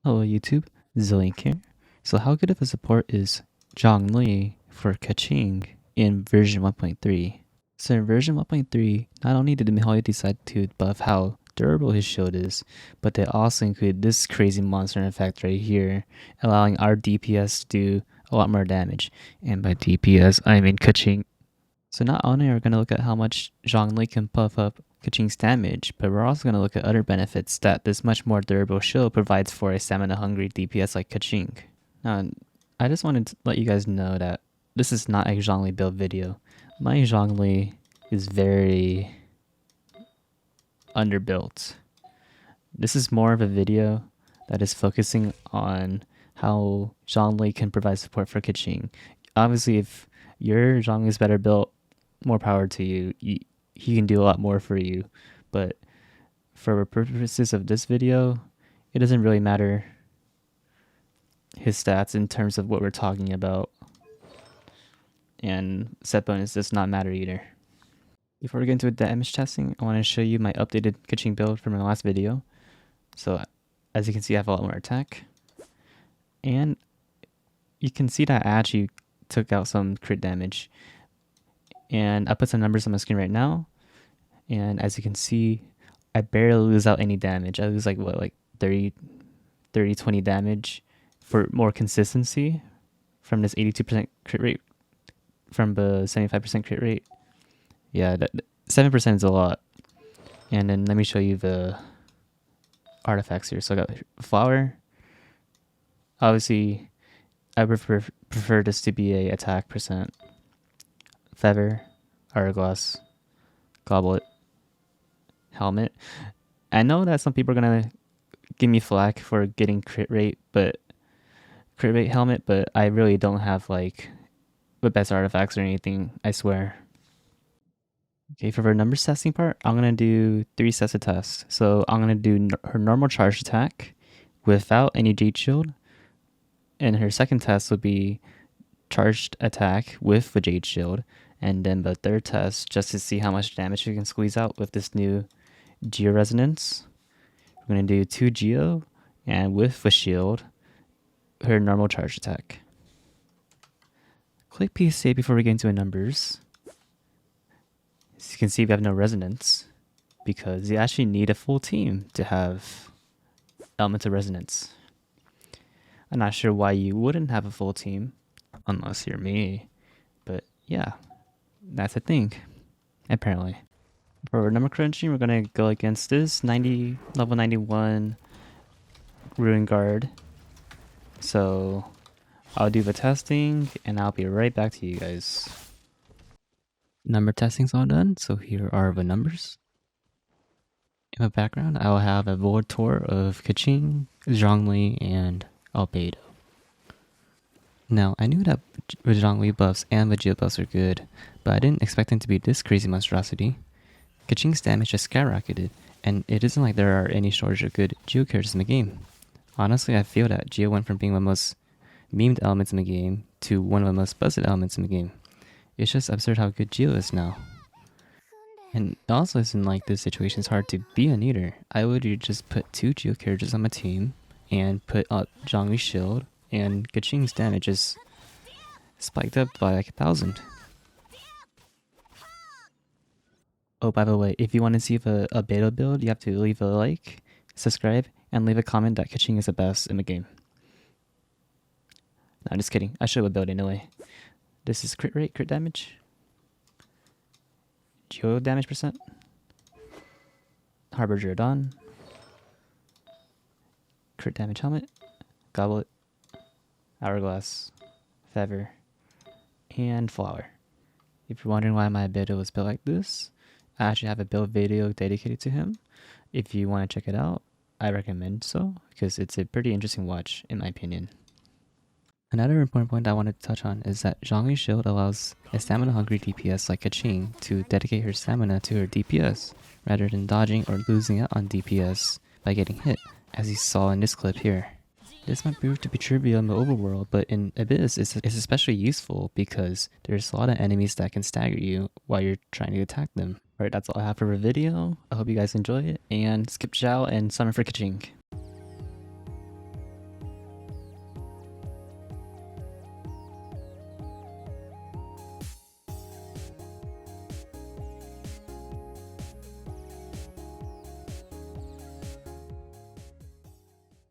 Hello YouTube, Zillion here. So how good of a support is Zhongli for Keqing in version 1.3? So in version 1.3, not only did Mihaly decide to buff how durable his shield is, but they also included this crazy monster effect right here, allowing our DPS to do a lot more damage. And by DPS, I mean Keqing. So not only are we going to look at how much Zhongli can buff up Keqing's damage, but we're also going to look at other benefits that this much more durable shield provides for a stamina-hungry DPS like Keqing. Now, I just wanted to let you guys know that this is not a Zhongli build video. My Zhongli is very underbuilt. This is more of a video that is focusing on how Zhongli can provide support for Keqing. Obviously, if your Zhongli is better built, more power to you. He can do a lot more for you, but for purposes of this video, it doesn't really matter his stats in terms of what we're talking about, and set bonus does not matter either. Before we get into damage testing, I want to show you my updated Keqing build from my last video. So as you can see, I have a lot more attack, and you can see that I actually took out some crit damage. And I put some numbers on my screen right now, and as you can see, I barely lose out any damage. I lose like 30, 20 damage for more consistency from this 82% crit rate from the 75% crit rate. Yeah, 7% is a lot. And then let me show you the artifacts here. So I got flower. Obviously, I prefer this to be a attack percent. Feather, hourglass, goblet, helmet. I know that some people are gonna give me flack for getting crit rate helmet, but I really don't have like the best artifacts or anything, I swear. Okay, for our numbers testing part, I'm gonna do 3 sets of tests. So I'm gonna do her normal charge attack without any Jade Shield, and her second test would be charged attack with the Jade Shield. And then the third test, just to see how much damage we can squeeze out with this new Geo Resonance. We're going to do 2 Geo, and with the shield, her normal charge attack. Click PSA before we get into the numbers. As you can see, we have no resonance, because you actually need a full team to have Elements of Resonance. I'm not sure why you wouldn't have a full team, unless you're me, but yeah. That's a thing, apparently. For number crunching, we're gonna go against this level 91 Ruin Guard. So I'll do the testing and I'll be right back to you guys. Number testing's all done, so here are the numbers. In the background, I'll have a world tour of Keqing, Zhongli, and Albedo. Now, I knew that the Zhongli buffs and the Geo buffs are good, but I didn't expect them to be this crazy monstrosity. Keqing's damage just skyrocketed, and it isn't like there are any shortage of good Geo characters in the game. Honestly, I feel that Geo went from being one of the most memed elements in the game to one of the most buzzed elements in the game. It's just absurd how good Geo is now. And it also isn't like this situation is hard to be an eater. I would just put 2 Geo characters on my team and put up Zhongli's shield, and Keqing's damage is spiked up by like 1,000. Oh, by the way, if you want to see a beta build, you have to leave a like, subscribe, and leave a comment that Keqing is the best in the game. No, I'm just kidding. I should have a build anyway. This is crit rate, crit damage, Geo damage percent, Harbinger Dawn, crit damage helmet, goblet, hourglass, feather, and flower. If you're wondering why my Albedo was built like this, I actually have a build video dedicated to him. If you want to check it out, I recommend so, because it's a pretty interesting watch in my opinion. Another important point I wanted to touch on is that Zhongli's shield allows a stamina-hungry DPS like Keqing to dedicate her stamina to her DPS, rather than dodging or losing out on DPS by getting hit, as you saw in this clip here. This might prove to be trivial in the overworld, but in Abyss it's especially useful because there's a lot of enemies that can stagger you while you're trying to attack them. Alright, that's all I have for the video. I hope you guys enjoy it, and skip Xiao and summon for Keqing.